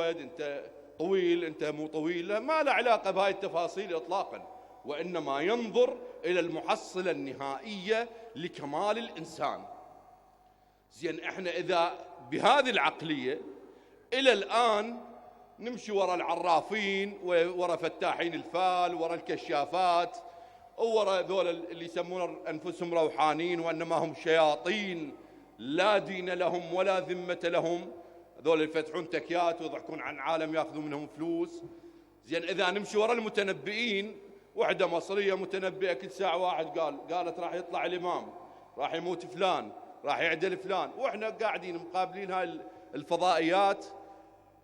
أنت طويل أنت مو طويل، ما له علاقة بهاي التفاصيل إطلاقا، وإنما ينظر إلى المحصلة النهائية لكمال الإنسان. زين احنا إذا بهذه العقلية إلى الآن نمشي وراء العرافين وراء فتاحين الفال وراء الكشافات وراء ذول اللي يسمون أنفسهم روحانيين وإنما هم شياطين لا دين لهم ولا ذمة لهم، ذول يفتحون تكيات ويضحكون عن عالم ياخذون منهم فلوس. زين إذا نمشي وراء المتنبئين، وحدة مصرية متنبئة كل ساعة واحد قالت راح يطلع الإمام، راح يموت فلان، راح يعدل فلان، وإحنا قاعدين مقابلين هاي الفضائيات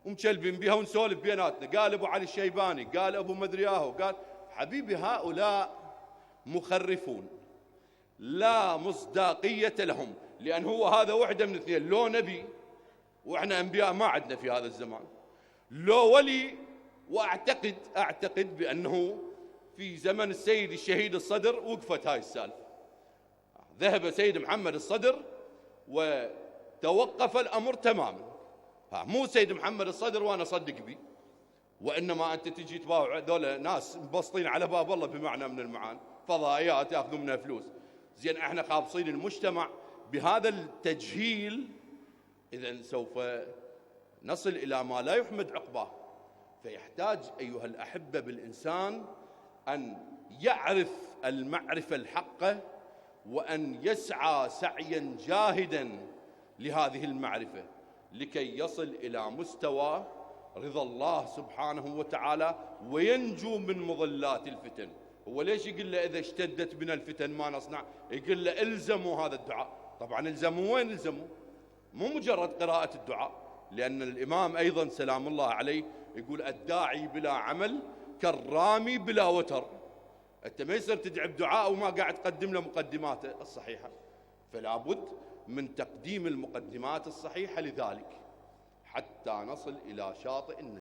ومشلبين بها ونسولف بيناتنا، قال أبو علي الشيباني، قال أبو مدرياهو، قال حبيبي هؤلاء مخرفون لا مصداقية لهم، لأن هو هذا وحدة من اثنين، لو نبي وإحنا أنبياء ما عندنا في هذا الزمان، لو ولي، وأعتقد بأنه في زمن السيد الشهيد الصدر وقفت هاي السالفة، ذهب سيد محمد الصدر وتوقف الأمر تماما. مو سيد محمد الصدر وأنا أصدق بي، وإنما أنت تجي تباوع ذولا ناس مبسطين على باب الله بمعنى من المعاني، فضائيات يأخذون منها فلوس. زين احنا خابصين المجتمع بهذا التجهيل، إذن سوف نصل إلى ما لا يحمد عقباه. فيحتاج أيها الأحبة بالإنسان أن يعرف المعرفة الحقة، وأن يسعى سعيا جاهدا لهذه المعرفة لكي يصل إلى مستوى رضا الله سبحانه وتعالى وينجو من مضلات الفتن. هو ليش يقول له إذا اشتدت بنا الفتن ما نصنع؟ يقول له الزموا هذا الدعاء. طبعا الزموا، وين الزموا؟ مو مجرد قراءة الدعاء، لأن الإمام أيضا سلام الله عليه يقول الداعي بلا عمل كالرامي بلا وتر. أنت ما يصير تدعي بدعاء وما قاعد تقدم له مقدماته الصحيحة، فلا بد من تقديم المقدمات الصحيحة لذلك حتى نصل إلى شاطئ النجاة.